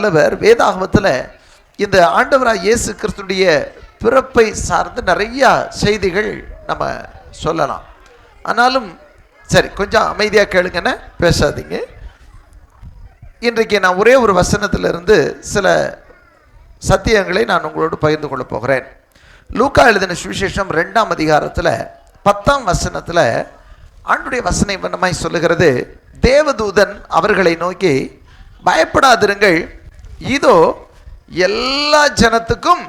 வல்லவர். வேதாகமத்தில் இந்த ஆண்டவராக இயேசு கிறிஸ்துடைய பிறப்பை சார்ந்து நிறையா செய்திகள் நம்ம சொல்லலாம். ஆனாலும் சரி, கொஞ்சம் அமைதியாக கேளுங்கன்னு பேசாதீங்க. இன்றைக்கு நான் ஒரே ஒரு வசனத்திலிருந்து சில சத்தியங்களை நான் உங்களோடு பகிர்ந்து கொள்ள போகிறேன். லூக்கா எழுதின சுவிசேஷம் 2ஆம் அதிகாரத்தில் 10ஆம் வசனத்தில் ஆண்டுடைய வசனம் என்னமாய் சொல்லுகிறது, தேவதூதன் அவர்களை நோக்கி, பயப்படாதிருங்கள், இதோ எல்லா ஜனத்துக்கும்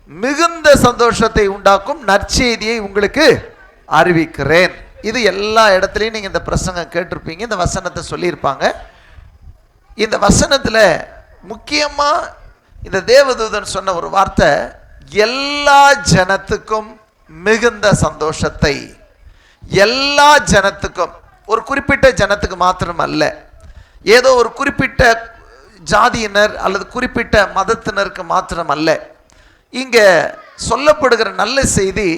மிகுந்த சந்தோஷத்தை உண்டாக்கும் நற்செய்தியை உங்களுக்கு அறிவிக்கிறேன். இது எல்லா இடத்துலையும் நீங்கள் இந்த பிரசங்கம் கேட்டிருப்பீங்க, இந்த வசனத்தை சொல்லியிருப்பாங்க. இந்த வசனத்தில் முக்கியமாக இந்த தேவதூதன் சொன்ன ஒரு வார்த்தை, எல்லா ஜனத்துக்கும் மிகுந்த சந்தோஷத்தை. எல்லா ஜனத்துக்கும், ஒரு குறிப்பிட்ட ஜனத்துக்கு மாத்திரம் அல்ல, ஏதோ ஒரு குறிப்பிட்ட ஜாதியினர் அல்லது குறிப்பிட்ட மதத்தினருக்கு மாத்திரம் அல்ல. இங்கே சொல்லப்படுகிற நல்ல செய்தி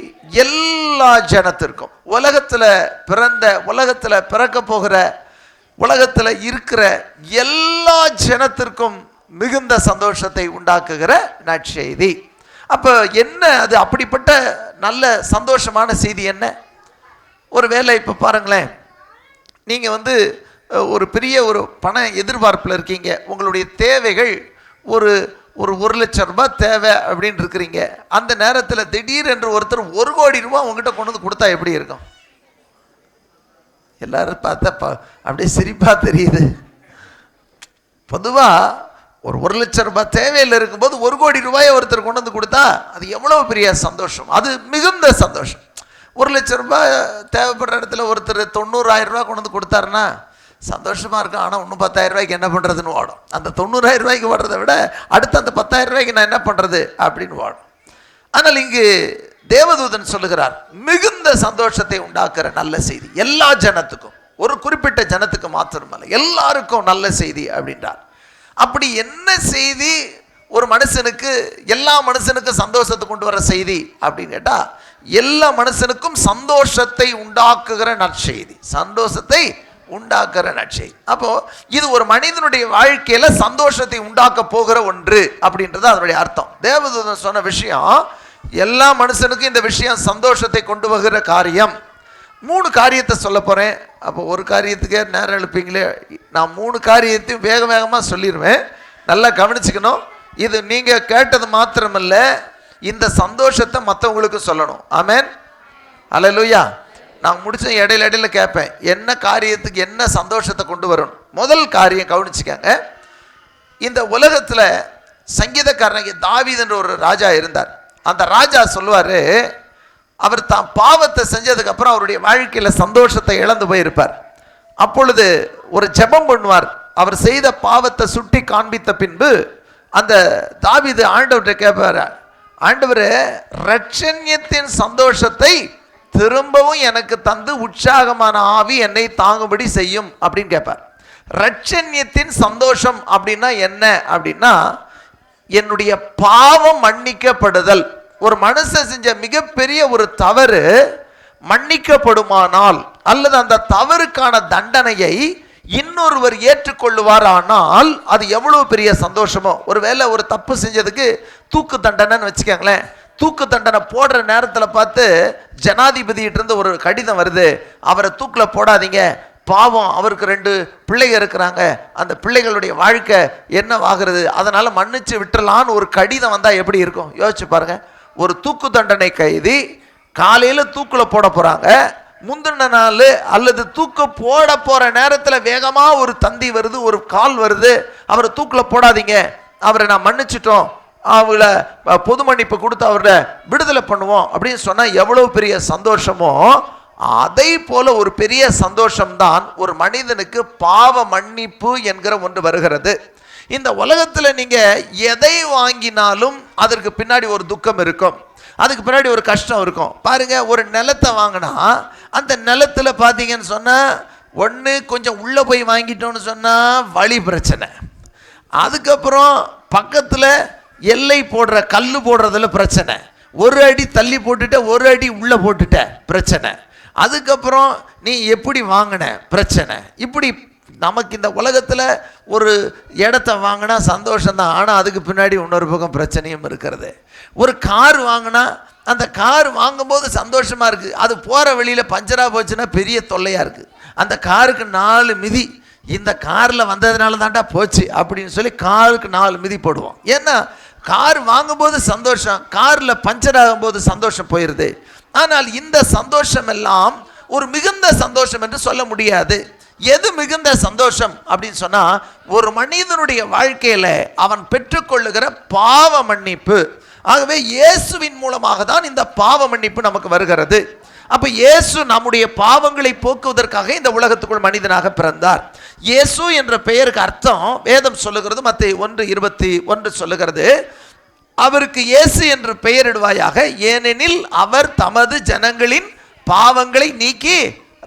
எல்லா ஜனத்திற்கும், உலகத்தில் பிறந்த, உலகத்தில் பிறக்க போகிற, உலகத்தில் இருக்கிற எல்லா ஜனத்திற்கும் மிகுந்த சந்தோஷத்தை உண்டாக்குகிற நற்செய்தி. அப்போ என்ன அது? அப்படிப்பட்ட நல்ல சந்தோஷமான செய்தி என்ன? ஒரு வேளை இப்போ பாருங்களேன், நீங்கள் ஒரு பெரிய ஒரு பண எதிர்பார்ப்பில் இருக்கீங்க, உங்களுடைய தேவைகள் ஒரு 1,00,000 ரூபாய் தேவை அப்படின்னு இருக்கிறீங்க. அந்த நேரத்தில் திடீரென்று ஒருத்தர் 1 கோடி ரூபாய் உங்ககிட்ட கொண்டு வந்து கொடுத்தா எப்படி இருக்கும்? எல்லாரும் பார்த்தா அப்படியே சிரிப்பாக தெரியுது. பொதுவாக ஒரு 1,00,000 ரூபாய் தேவையில் இருக்கும்போது 1 கோடி ரூபாயை ஒருத்தர் கொண்டு வந்து கொடுத்தா அது எவ்வளோ பெரிய சந்தோஷம், அது மிகுந்த சந்தோஷம். 1,00,000 ரூபாய் தேவைப்படுற இடத்துல ஒருத்தர் 90,000 ரூபாய் கொண்டு வந்து கொடுத்தாருன்னா சந்தோஷமாக இருக்கும். ஆனால் இன்னும் 10,000 ரூபாய்க்கு என்ன பண்ணுறதுன்னு வாடும். அந்த 90,000 ரூபாய்க்கு வாடுறதை விட அடுத்து அந்த 10,000 ரூபாய்க்கு நான் என்ன பண்ணுறது அப்படின்னு வாடும். ஆனால் இங்கு தேவதூதன் சொல்லுகிறார், மிகுந்த சந்தோஷத்தை உண்டாக்குற நல்ல செய்தி எல்லா ஜனத்துக்கும், ஒரு குறிப்பிட்ட ஜனத்துக்கு மாத்திரமல்ல, எல்லாருக்கும் நல்ல செய்தி அப்படின்றார். அப்படி என்ன செய்தி ஒரு மனுஷனுக்கு, எல்லா மனுஷனுக்கும் சந்தோஷத்தை கொண்டு வர செய்தி அப்படின்னு கேட்டால், எல்லா மனுஷனுக்கும் சந்தோஷத்தை உண்டாக்குகிற நற்செய்தி, சந்தோஷத்தை உண்டாக்குற நற்செய்தி. அப்போ இது ஒரு மனிதனுடைய வாழ்க்கையில சந்தோஷத்தை உண்டாக்க போகிற ஒன்று அப்படின்றது அதனுடைய அர்த்தம். தேவதூதன் சொன்ன விஷயம், எல்லா மனுஷனுக்கும் இந்த விஷயம் சந்தோஷத்தை கொண்டு வருகிற காரியம். 3 காரியத்தை சொல்ல போறேன். அப்போ ஒரு காரியத்துக்கே நேரம் எழுப்பீங்களே, நான் 3 காரியத்தையும் வேக வேகமாக சொல்லிடுவேன், நல்லா கவனிச்சுக்கணும். இது நீங்க கேட்டது மாத்திரமல்ல, இந்த சந்தோஷத்தை மற்றவங்களுக்கு சொல்லணும். ஆமென், அல்லேலூயா. நான் முடிச்ச இடையில கேட்பேன், என்ன காரியத்துக்கு என்ன சந்தோஷத்தை கொண்டு வரும். முதல் காரியம் கவனிச்சுக்கங்க, இந்த உலகத்தில் சங்கீதக்காரன் தாவீது என்ற ஒரு ராஜா இருந்தார். அந்த ராஜா சொல்லுவார், அவர் தான் பாவத்தை செஞ்சதுக்கு அப்புறம் அவருடைய வாழ்க்கையில் சந்தோஷத்தை இழந்து போயிருப்பார். அப்பொழுது ஒரு ஜெபம் பண்ணுவார். அவர் செய்த பாவத்தை சுட்டி காண்பித்த பின்பு அந்த தாவீது ஆண்டவர்கிட்ட கேட்பார், ஆண்டவரே, இரட்சண்யத்தின் சந்தோஷத்தை திரும்பவும் எனக்கு தந்து உற்சாகமான ஆவி என்னை தாங்கும்படி செய்யும் அப்படின்னு கேட்பார். இரட்சண்யத்தின் சந்தோஷம் அப்படின்னா என்ன அப்படின்னா, என்னுடைய பாவம் மன்னிக்கப்படுதல். ஒரு மனுஷன் செஞ்ச மிகப்பெரிய ஒரு தவறு மன்னிக்கப்படுமானால், அல்லது அந்த தவறுக்கான தண்டனையை இன்னொருவர் ஏற்றுக்கொள்ளுவார், ஆனால் அது எவ்வளவு பெரிய சந்தோஷமோ. ஒருவேளை ஒரு தப்பு செஞ்சதுக்கு தூக்கு தண்டனைன்னு வச்சுக்கோங்களேன், தூக்கு தண்டனை போடுற நேரத்தில் பார்த்து ஜனாதிபதியிட்ட இருந்து ஒரு கடிதம் வருது, அவரை தூக்கில் போடாதீங்க, பாவம், அவருக்கு 2 பிள்ளைகள் இருக்கிறாங்க, அந்த பிள்ளைகளுடைய வாழ்க்கை என்னவாகிறது, அதனால மன்னிச்சு விட்டுலான்னு ஒரு கடிதம் வந்தால் எப்படி இருக்கும் யோசிச்சு பாருங்க. ஒரு தூக்கு தண்டனை கைதி காலையில் தூக்கில் போட போகிறாங்க, முந்தின நாள் அல்லது தூக்கு போட போகிற நேரத்தில் வேகமாக ஒரு தந்தி வருது, ஒரு கால் வருது, அவரை தூக்கில் போடாதீங்க, அவரை நான் மன்னிச்சிட்டோம், அவங்கள பொது மன்னிப்பு கொடுத்து அவரை விடுதலை பண்ணுவோம் அப்படின்னு சொன்னால் எவ்வளோ பெரிய சந்தோஷமோ, அதை போல ஒரு பெரிய சந்தோஷம்தான் ஒரு மனிதனுக்கு பாவ மன்னிப்பு என்கிற ஒன்று வருகிறது. இந்த உலகத்தில் நீங்கள் எதை வாங்கினாலும் அதற்கு பின்னாடி ஒரு துக்கம் இருக்கும், அதுக்கு பின்னாடி ஒரு கஷ்டம் இருக்கும். பாருங்க, ஒரு நிலத்தை வாங்கினா அந்த நிலத்தில் பார்த்தீங்கன்னு சொன்னால், ஒன்று கொஞ்சம் உள்ளே போய் வாங்கிட்டோன்னு சொன்னால் வழி பிரச்சனை, அதுக்கப்புறம் பக்கத்தில் எல்லை போடுற கல் போடுறதுல பிரச்சனை, 1 அடி தள்ளி போட்டுட்ட 1 அடி உள்ளே போட்டுட்ட பிரச்சனை, அதுக்கப்புறம் நீ எப்படி வாங்கின பிரச்சனை, இப்படி நமக்கு இந்த உலகத்தில் ஒரு இடத்த வாங்கினா சந்தோஷம்தான், ஆனால் அதுக்கு பின்னாடி இன்னொரு பக்கம் பிரச்சனையும் இருக்கிறது. ஒரு கார் வாங்கினா அந்த கார் வாங்கும்போது சந்தோஷமாக இருக்குது, அது போகிற வழியில் பஞ்சராக போச்சுன்னா பெரிய தொல்லையாக இருக்குது. அந்த காருக்கு 4 மிதி, இந்த காரில் வந்ததுனால தான்டா போச்சு அப்படின்னு சொல்லி காருக்கு 4 மிதி போடுவோம். ஏன்னா கார் வாங்கும்போது சந்தோஷம், காரில் பஞ்சர் ஆகும்போது சந்தோஷம் போயிடுது. ஆனால் இந்த சந்தோஷம் எல்லாம் ஒரு மிகுந்த சந்தோஷம் என்று சொல்ல முடியாது. எது மிகுந்த சந்தோஷம் அப்படின்னு சொன்னா, ஒரு மனிதனுடைய வாழ்க்கையில அவன் பெற்றுக்கொள்ளுகிற பாவ மன்னிப்பு. ஆகவே இயேசுவின் மூலமாக தான் இந்த பாவ மன்னிப்பு நமக்கு வருகிறது. அப்ப இயேசு நம்முடைய பாவங்களை போக்குவதற்காக இந்த உலகத்துக்குள் மனிதனாக பிறந்தார். இயேசு என்ற பெயருக்கு அர்த்தம் வேதம் சொல்லுகிறது, மத்தேயு 1:21 சொல்லுகிறது, அவருக்கு இயேசு என்று பெயரிடுவாயாக, ஏனெனில் அவர் தமது ஜனங்களின் பாவங்களை நீக்கி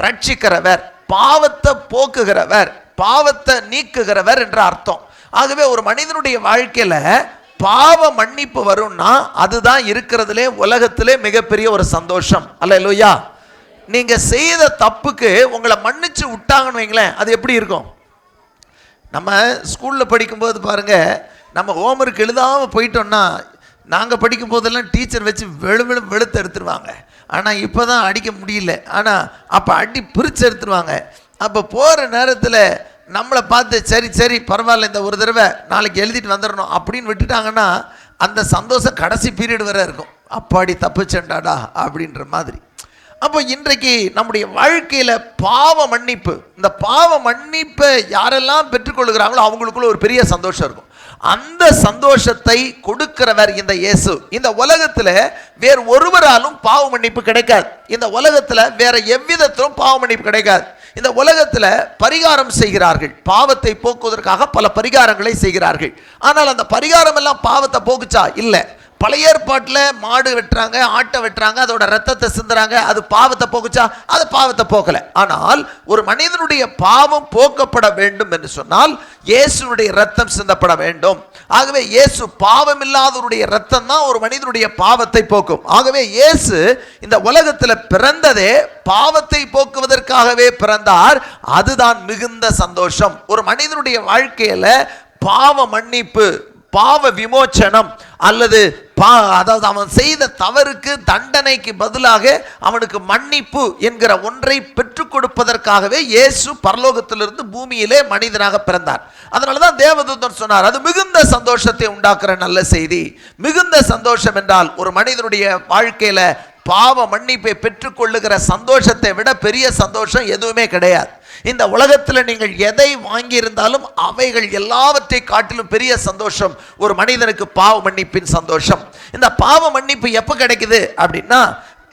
ரட்சிக்கிறவர், பாவத்தை போக்குகிறவர், பாவத்தை நீக்குகிறவர் என்ற அர்த்தம். ஆகவே ஒரு மனிதனுடைய வாழ்க்கையில பாவ மன்னிப்பு வரும்னா அதுதான் இருக்கிறதுலே உலகத்திலே மிகப்பெரிய ஒரு சந்தோஷம். அல்லேலூயா. நீங்க செய்த தப்புக்கு உங்களை மன்னிச்சு விட்டாங்கன்னு வைங்களேன், அது எப்படி இருக்கும்? நம்ம ஸ்கூல்ல படிக்கும்போது பாருங்க, நம்ம ஹோம்ஒர்க் எழுதாமல் போயிட்டோம்னா, நாங்கள் படிக்கும் போதெல்லாம் டீச்சர் வச்சு வெளுத்து எடுத்துருவாங்க. ஆனால் இப்போ தான் அடிக்க முடியல, ஆனால் அப்போ அடி பிரித்து எடுத்துருவாங்க. அப்போ போகிற நேரத்தில் நம்மளை பார்த்து சரி சரி பரவாயில்ல, இந்த ஒரு தடவை நாளைக்கு எழுதிட்டு வந்துடணும் அப்படின்னு விட்டுட்டாங்கன்னா அந்த சந்தோஷம் கடைசி பீரியட் வரை இருக்கும். அப்பாடி தப்புச்சண்டாடா அப்படின்ற மாதிரி. அப்போ இன்றைக்கு நம்முடைய வாழ்க்கையில் பாவ மன்னிப்பு, இந்த பாவ மன்னிப்பை யாரெல்லாம் பெற்றுக்கொள்கிறாங்களோ அவங்களுக்குள்ள ஒரு பெரிய சந்தோஷம் இருக்கும். அந்த சந்தோஷத்தை கொடுக்கிறவர் இந்த இயேசு. இந்த உலகத்தில் வேறு ஒருவராலும் பாவ மன்னிப்பு கிடைக்காது. இந்த உலகத்தில் வேற எவ்விதத்திலும் பாவ மன்னிப்பு கிடைக்காது. இந்த உலகத்தில் பரிகாரம் செய்கிறார்கள், பாவத்தை போக்குவதற்காக பல பரிகாரங்களை செய்கிறார்கள். ஆனால் அந்த பரிகாரம் எல்லாம் பாவத்தை போக்குச்சா? இல்லை. பழைய ஏற்பாட்டில் மாடு வெட்டுறாங்க, ஆட்டை வெட்டுறாங்க, அதோட ரத்தத்தை சிந்துறாங்க, அது பாவத்தை போக்குச்சா? அது பாவத்தை போக்கலை. ஆனால் ஒரு மனிதனுடைய பாவம் போக்கப்பட வேண்டும் என்று சொன்னால் இயேசுனுடைய ரத்தம் சிந்தப்பட வேண்டும். ஆகவே இயேசு பாவம் இல்லாதவருடைய ரத்தம் தான் ஒரு மனிதனுடைய பாவத்தை போக்கும். ஆகவே இயேசு இந்த உலகத்தில் பிறந்ததே பாவத்தை போக்குவதற்காகவே பிறந்தார். அதுதான் மிகுந்த சந்தோஷம். ஒரு மனிதனுடைய வாழ்க்கையில பாவ மன்னிப்பு, பாவ விமோச்சனம், அல்லது அதாவது அவன் செய்த தவறுக்கு தண்டனைக்கு பதிலாக அவனுக்கு மன்னிப்பு என்கிற ஒன்றை பெற்றுக் கொடுப்பதற்காகவே இயேசு பரலோகத்திலிருந்து பூமியிலே மனிதனாக பிறந்தார். அதனாலதான் தேவதூதன் சொன்னார், அது மிகுந்த சந்தோஷத்தை உண்டாக்குற நல்ல செய்தி. மிகுந்த சந்தோஷம் என்றால் ஒரு மனிதனுடைய வாழ்க்கையில பாவ மன்னிப்பை பெற்றுக்கொள்ளுகிற சந்தோஷத்தை விட பெரிய சந்தோஷம் எதுவுமே கிடையாது. இந்த உலகத்தில் நீங்கள் எதை வாங்கியிருந்தாலும் அவைகள் எல்லாவற்றை காட்டிலும் பெரிய சந்தோஷம் ஒரு மனிதனுக்கு பாவ மன்னிப்பின் சந்தோஷம். இந்த பாவ மன்னிப்பு எப்போ கிடைக்குது அப்படின்னா,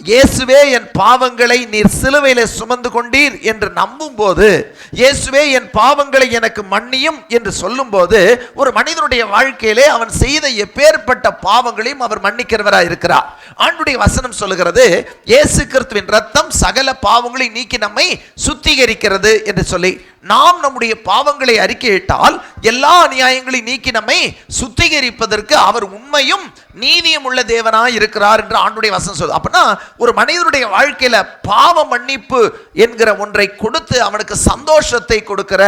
இயேசுவே என் பாவங்களை நீர் சிலுவையிலே சுமந்து கொண்டீர் என்று நம்பும் போது, இயேசுவே என் பாவங்களை எனக்கு மன்னியும் என்று சொல்லும் போது, ஒரு மனிதனுடைய வாழ்க்கையிலே அவன் செய்த எப்பேற்பட்ட பாவங்களையும் அவர் மன்னிக்கிறவராக இருக்கிறார். ஆண்டுடைய வசனம் சொல்லுகிறது, இயேசு கிறிஸ்துவின் ரத்தம் சகல பாவங்களை நீக்கி நம்மை சுத்திகரிக்கிறது என்று சொல்லி, நாம் நம்முடைய பாவங்களை அறிக்கையிட்டால் எல்லா அநியாயங்களையும் நீக்கி நம்மை சுத்திகரிப்பதற்கு அவர் உண்மையும் நீதியும் உள்ள தேவனாய் இருக்கிறார் என்று ஆண்டுடைய வசனம் சொல்லுது. அப்படின்னா ஒரு மனிதனுடைய வாழ்க்கையில பாவ மன்னிப்பு என்கிற ஒன்றை கொடுத்து அவனுக்கு சந்தோஷத்தை கொடுக்கிற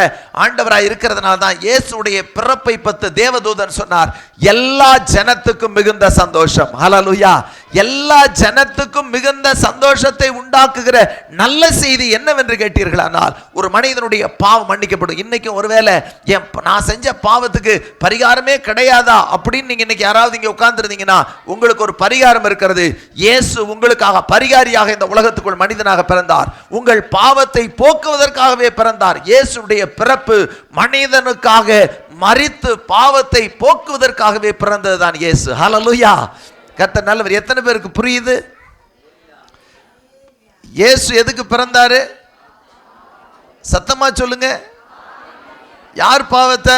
ஆண்டவராய் இருக்கிறதுனால தான் இயேசுடைய பிறப்பை பற்றி தேவதூதன் சொன்னார், எல்லா ஜனத்துக்கும் மிகுந்த சந்தோஷம். ஹல்லேலூயா. எல்லா ஜனத்துக்கும் மிகுந்த சந்தோஷத்தை உண்டாக்குகிற நல்ல செய்தி என்னவென்று கேட்டீர்களானால், ஒரு மனிதனுடைய பாவம் மன்னிக்கப்படும். இன்னைக்கும் ஒருவேளை நான் செஞ்ச பாவத்துக்கு பரிகாரமே கிடையாதா அப்படின்னு நீங்க இன்னைக்கு யாராவது இங்க உட்கார்ந்துருந்தீங்கன்னா, உங்களுக்கு ஒரு பரிகாரம் இருக்கிறது. இயேசு உங்களுக்காக பரிகாரியாக இந்த உலகத்துக்குள் மனிதனாக பிறந்தார். உங்கள் பாவத்தை போக்குவதற்காகவே பிறந்தார். இயேசுடைய பிறப்பு மனிதனுக்காக மரித்து பாவத்தை போக்குவதற்காகவே பிறந்ததுதான் இயேசு. ஹல்லேலூயா. கர்த்தர் நல்லவர். எத்தனை பேருக்கு புரியுது? இயேசு எதுக்கு பிறந்தாரு? சத்தமா சொல்லுங்க. யார் பாவத்தை?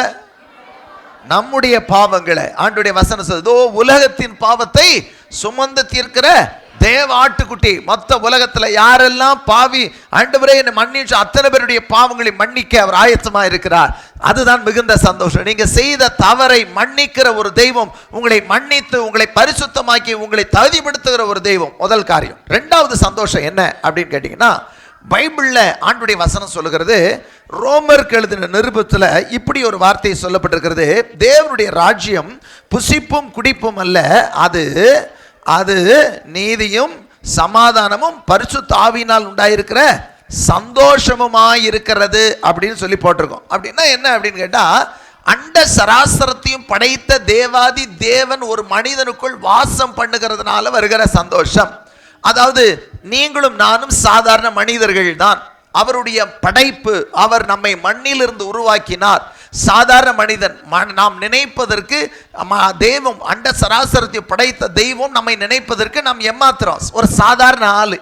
நம்முடைய பாவங்களை. ஆண்டுடைய வசனம் சொல்லுது, உலகத்தின் பாவத்தை சுமந்து தீர்க்கிற தேவ ஆட்டுக்குட்டி. மொத்த உலகத்துல யாரெல்லாம் பாவி ஆண்டவரே என்னை மன்னிச்சு அத்தனை பேருடைய பாவங்களை மன்னிக்க அவர் ஆயத்தமா இருக்கிறார். அதுதான் மிகுந்த சந்தோஷம். நீங்க செய்த தவறை மன்னிக்கிற ஒரு தெய்வம், உங்களை மன்னித்து உங்களை பரிசுத்தமாக்கி உங்களை தகுதிப்படுத்துகிற ஒரு தெய்வம் முதல் காரியம். ரெண்டாவது சந்தோஷம் என்ன அப்படின்னு கேட்டீங்கன்னா, பைபிளில் ஆண்டுடைய வசனம் சொல்லுகிறது, ரோமருக்கு எழுதின நிருபத்தில் இப்படி ஒரு வார்த்தை சொல்லப்பட்டிருக்கிறது, தேவனுடைய ராஜ்யம் புசிப்பும் குடிப்பும் அல்ல, அது அது நீதியும் சமாதானமும் பரிசுத்த ஆவியினால் உண்டாயிருக்கிற சந்தோஷமுமாயிருக்கிறது அப்படின்னு சொல்லி போட்டிருக்கோம். அப்படின்னா என்ன அப்படின்னு கேட்டா, அண்ட சராசரத்தையும் படைத்த தேவாதி தேவன் ஒரு மனிதனுக்குள் வாசம் பண்ணுகிறதுனால வருகிற சந்தோஷம். அதாவது நீங்களும் நானும் சாதாரண மனிதர்கள் தான், அவருடைய படைப்பு. அவர் நம்மை மண்ணிலிருந்து உருவாக்கினார். சாதாரண மனிதன். நாம் நினைப்பதற்கு தெய்வம், அண்ட சராசரத்தை படைத்த தெய்வம் நம்மை நினைப்பதற்கு நாம் ஏமாத்திரம் ஒரு சாதாரண ஆளு.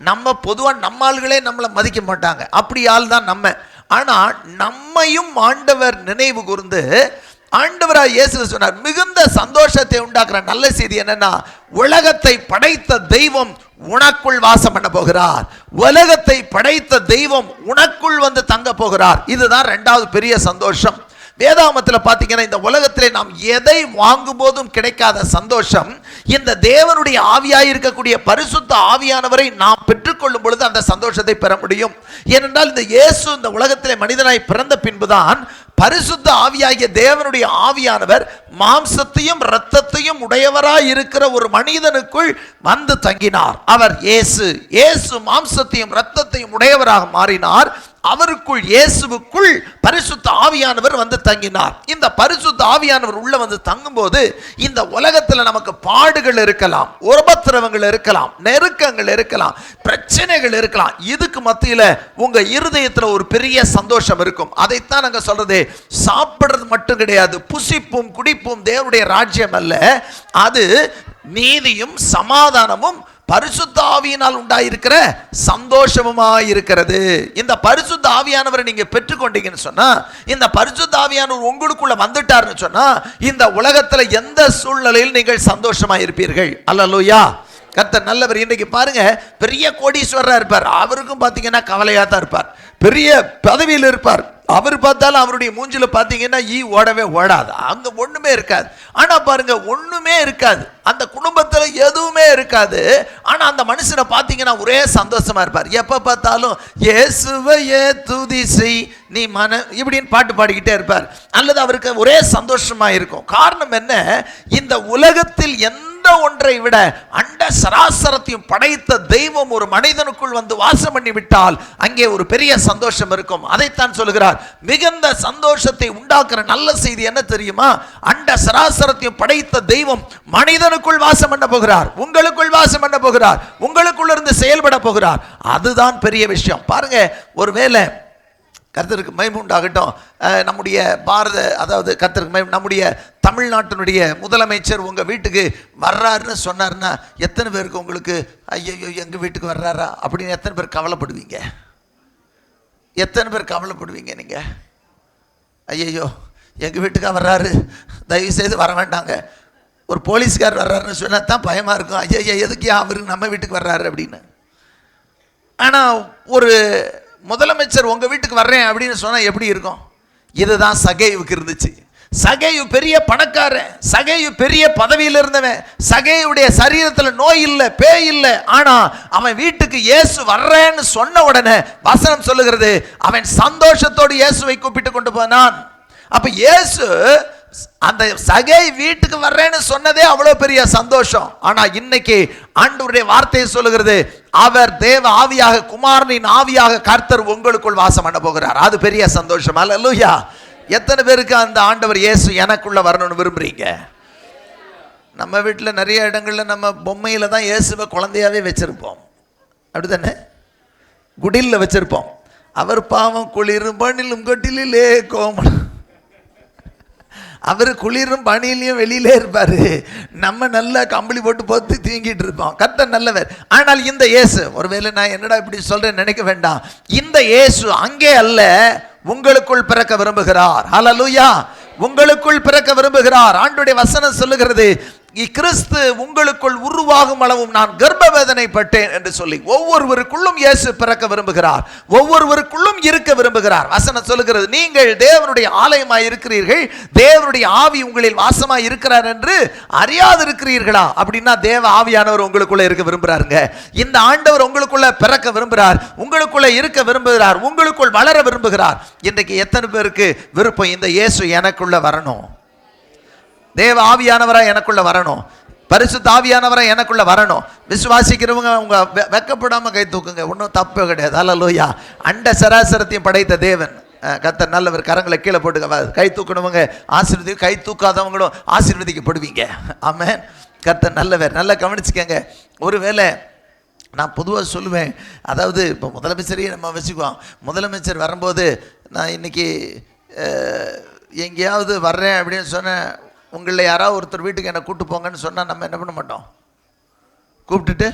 நம்ம பொதுவாக நம்ம ஆளுகளே நம்மளை மதிக்க மாட்டாங்க, அப்படி ஆள் தான் நம்ம. ஆனால் நம்மையும் ஆண்டவர் நினைவு கூர்ந்து ஆண்டவராக இயேசு சொன்னார், மிகுந்த சந்தோஷத்தை உண்டாக்குற நல்ல செய்தி என்னன்னா, உலகத்தை படைத்த தெய்வம் உனக்குள் வாசம் பண்ண போகிறார். உலகத்தை படைத்த தெய்வம் உனக்குள் வந்து தங்க போகிறார். இதுதான் இரண்டாவது பெரிய சந்தோஷம். வேதாகமத்தில் பார்த்தீங்கன்னா, இந்த உலகத்திலே நாம் எதை வாங்கும் போதும் கிடைக்காத சந்தோஷம், இந்த தேவனுடைய ஆவியாய் இருக்கக்கூடிய பரிசுத்த ஆவியானவரை நாம் பெற்றுக்கொள்ளும் பொழுது அந்த சந்தோஷத்தை பெற முடியும். ஏனென்றால் இந்த இயேசு இந்த உலகத்திலே மனிதனாய் பிறந்த பின்புதான் பரிசுத்த ஆவியாகிய தேவனுடைய ஆவியானவர் மாம்சத்தையும் இரத்தத்தையும் உடையவராய் இருக்கிற ஒரு மனிதனுக்குள் வந்து தங்கினார். அவர் இயேசு. இயேசு மாம்சத்தையும் இரத்தத்தையும் உடையவராக மாறினார். அவருக்குள், இயேசுவுக்குள் பரிசுத்த ஆவியானவர் வந்து தங்கினார். இந்த பரிசுத்த ஆவியானவர் உள்ள வந்து தங்கும்போது இந்த உலகத்தில் நமக்கு பாடுகள் இருக்கலாம், உபத்திரவங்கள் இருக்கலாம், நெருக்கங்கள் இருக்கலாம், பிரச்சனைகள் இருக்கலாம். இதுக்கு மத்தியில் உங்க இருதயத்தில் ஒரு பெரிய சந்தோஷம் இருக்கும். அதைத்தான் நாங்கள் சொல்றது, சாப்பிடுறது மட்டும் கிடையாது, புசிப்பும் குடிப்பும் தேவனுடைய ராஜ்யம் அல்ல, அது நீதியும் சமாதானமும் பரிசுத்த ஆவியினால் உண்டாயிருக்கிற சந்தோஷமுமாயிருக்கிறது. இந்த பரிசுத்த ஆவியானவரை நீங்க பெற்றுக்கொண்டீங்கன்னு சொன்னா, இந்த பரிசுத்த ஆவியானவர் உங்களுக்குள்ள வந்துட்டாருன்னு சொன்னா, இந்த உலகத்துல எந்த சூழ்நிலையில் நீங்கள் சந்தோஷமா இருப்பீர்கள். அல்லேலூயா. கர்த்தர் நல்லவர். இன்றைக்கு பாருங்க, பெரிய கோடீஸ்வரரா இருப்பார், அவருக்கும் பார்த்தீங்கன்னா கவலையா தான் இருப்பார். பெரிய பதவியில் இருப்பார், அவர் பார்த்தாலும் அவருடைய மூஞ்சில பார்த்தீங்கன்னா ஓடவே ஓடாது, அங்க ஒண்ணுமே இருக்காது. ஆனா பாருங்க, ஒண்ணுமே இருக்காது, அந்த குடும்பத்துல எதுவுமே இருக்காது. ஆனா அந்த மனுஷனை பார்த்தீங்கன்னா ஒரே சந்தோஷமா இருப்பார். எப்ப பார்த்தாலும் இயேசுவையே துதி செய் நீ மன இப்படின்னு பாட்டு பாடிக்கிட்டே இருப்பார். அல்லது அவருக்கு ஒரே சந்தோஷமா இருக்கும். காரணம் என்ன? இந்த உலகத்தில் எந்த ஒன்றை விட அண்ட சராசரத்தையும் படைத்த தெய்வம் ஒரு மனிதனுக்குள் வந்து வாசம் பண்ணி விட்டால் அங்கே ஒரு பெரிய சந்தோஷம் இருக்கும். அதைத்தான் சொல்லுகிறார், மிகுந்த சந்தோஷத்தை உண்டாக்குற நல்ல செய்தி என்ன தெரியுமா? அண்ட சராசரத்தையும் படைத்த தெய்வம் மனிதனுக்குள் வாசம் பண்ண போகிறார், உங்களுக்குள் வாசம் பண்ண போகிறார், உங்களுக்குள்ள இருந்து செயல்பட போகிறார். அதுதான் பெரிய விஷயம். பாருங்க, ஒருவேளை கர்த்தருக்கு மகிமை உண்டாகட்டும், நம்முடைய அதாவது கர்த்தருக்கு மகிமை, நம்முடைய தமிழ்நாட்டினுடைய முதலமைச்சர் உங்கள் வீட்டுக்கு வர்றாருன்னு சொன்னார்னா எத்தனை பேருக்கு உங்களுக்கு ஐயோ எங்கள் வீட்டுக்கு வர்றாரா அப்படின்னு எத்தனை பேர் கவலைப்படுவீங்க? எத்தனை பேர் கவலைப்படுவீங்க நீங்கள்? ஐயோ எங்கள் வீட்டுக்காக வர்றாரு, தயவு செய்து வர வேண்டாங்க. ஒரு போலீஸ்கார் வர்றாருன்னு சொன்னால் தான் பயமாக இருக்கும், ஐயோ எதுக்கு அவருக்கு நம்ம வீட்டுக்கு வர்றாரு அப்படின்னு. ஆனால் ஒரு முதலமைச்சர் உங்க வீட்டுக்கு வர்றேன் அப்படின்னு சொன்னா எப்படி இருக்கும்? இதுதான் சகேயுவுக்கு இருந்துச்சு. சகேயு பெரிய பணக்காரன், சகேயு பெரிய பதவியில் இருந்தவன், சகேயுடைய சரீரத்தில் நோய் இல்லை, பேய் இல்லை. ஆனா அவன் வீட்டுக்கு இயேசு வர்றேன்னு சொன்ன உடனே வசனம் சொல்லுகிறது, அவன் சந்தோஷத்தோடு இயேசுவை கூப்பிட்டு கொண்டு போனான். அப்ப இயேசு அந்த சகை வீட்டுக்கு வர்றேன்னு சொன்னதே அவ்வளவு பெரிய சந்தோஷம். ஆனா இன்னைக்கு ஆண்டவருடைய வார்த்தையை சொல்லுகிறது, அவர் தேவ ஆவியாக, குமாரனின் ஆவியாக கர்த்தர் உங்களுக்குள் வாசம் பண்ண போகிறார். அது பெரிய சந்தோஷம். அல்லேலூயா. எத்தனை பேருக்கு அந்த ஆண்டவர் இயேசு எனக்குள்ள வரணும்னு விரும்புறீங்க? நம்ம வீட்டில் நிறைய இடங்கள்ல நம்ம பொம்மையில தான் இயேசுவை குழந்தையாவே வச்சிருப்போம், அப்படித்தானே? குடில்ல வச்சிருப்போம். அவர் பாவம் குளிரும் பணிலும் கொட்டிலே கோமன், அவர் குளிரும் பணியிலையும் வெளியிலே இருப்பாரு, நம்ம நல்லா கம்பளி போட்டு பொத்து தூங்கிட்டு இருப்போம். கர்த்தர் நல்லவர். ஆனால் இந்த இயேசு, ஒருவேளை நான் என்னடா இப்படி சொல்றேன் நினைக்க வேண்டாம், இந்த இயேசு அங்கே அல்ல, உங்களுக்குள் பிறக்க விரும்புகிறார். ஹல்லேலூயா. உங்களுக்குள் பிறக்க விரும்புகிறார். ஆண்டவருடைய வசனம் சொல்லுகிறது, கிறிஸ்து உங்களுக்குள் உருவாகும் அளவும் நான் கர்ப்ப வேதனைப்பட்டேன் என்று சொல்லி ஒவ்வொருவருக்குள்ளும் இயேசு பிறக்க விரும்புகிறார், ஒவ்வொருவருக்குள்ளும் இருக்க விரும்புகிறார். வசனம் சொல்லுகிறது, நீங்கள் தேவனுடைய ஆலயமாய் இருக்கிறீர்கள், தேவனுடைய ஆவி உங்களில் வாசமாய் இருக்கிறார் என்று அறியாதிருக்கிறீர்களா? அப்படின்னா தேவ ஆவியானவர் உங்களுக்குள்ள இருக்க விரும்புறாருங்க. இந்த ஆண்டவர் உங்களுக்குள்ள பிறக்க விரும்புகிறார், உங்களுக்குள்ள இருக்க விரும்புகிறார், உங்களுக்குள் வளர விரும்புகிறார். இன்றைக்கு எத்தனை பேருக்கு விருப்பம் இந்த இயேசு எனக்குள்ள வரணும், தேவ ஆவியானவரா எனக்குள்ள வரணும், பரிசுத்த ஆவியானவரா எனக்குள்ள வரணும்? விசுவாசிக்கிறவங்க உங்க வெக்கப்படாம கை தூக்குங்க, ஒன்றும் தப்பு கிடையாது. அல்லேலூயா. அண்ட சராசரத்தையும் படைத்த தேவன் கர்த்தர் நல்லவர். கரங்களை கீழே போட்டுக்க. கை தூக்கணுவங்க ஆசீர்வதி, கை தூக்காதவங்களும் ஆசீர்வதிக்கப்படுவீங்க. ஆமென். கர்த்தர் நல்லவர். நல்லா கவனிச்சுக்கங்க. ஒருவேளை நான் பொதுவாக சொல்லுவேன், அதாவது இப்போ முதலமைச்சரையே நம்ம வச்சுக்குவோம். முதலமைச்சர் வரும்போது நான் இன்னைக்கு எங்கேயாவது வர்றேன் அப்படின்னு சொன்னேன், உங்களில் யாராவது ஒருத்தர் வீட்டுக்கு என்னை கூப்பிட்டு போங்கன்னு சொன்னால் நம்ம என்ன பண்ண மாட்டோம், கூப்பிட்டுட்டு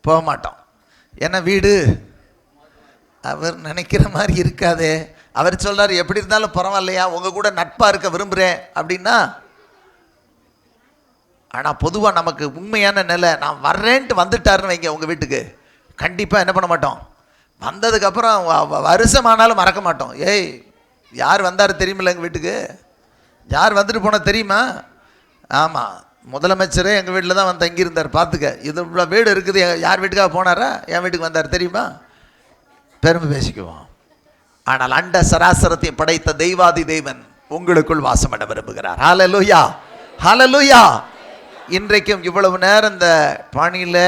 போக மாட்டோம். ஏன்னா வீடு அவர் நினைக்கிற மாதிரி இருக்காதே. அவர் சொல்கிறார், எப்படி இருந்தாலும் பரவாயில்லையா, உங்கள் கூட நட்பாக இருக்க விரும்புகிறேன் அப்படின்னா. ஆனால் பொதுவாக நமக்கு உண்மையான நிலை, நான் வர்றேன்ட்டு வந்துட்டாருன்னு வைங்க உங்கள் வீட்டுக்கு, கண்டிப்பாக என்ன பண்ண மாட்டோம், வந்ததுக்கப்புறம் வருஷமானாலும் மறக்க மாட்டோம். ஏய் யார் வந்தார் தெரியுமில்ல எங்கள் வீட்டுக்கு, யார் வந்துட்டு போனால் தெரியுமா? ஆமாம், முதலமைச்சரே எங்கள் வீட்டில் தான் வந்து தங்கியிருந்தார், பார்த்துக்க. இது இவ்வளோ வீடு இருக்குது, யார் வீட்டுக்காக போனாரா, என் வீட்டுக்கு வந்தார் தெரியுமா? பெருமை பேசிக்குவோம். ஆனால் அண்ட சராசரத்தையும் படைத்த தெய்வாதி தேவன் உங்களுக்குள் வாசம் பண்ண விரும்புகிறார். ஹல்லேலூயா, ஹல்லேலூயா. இன்றைக்கும் இவ்வளவு நேரம் இந்த பாணியில்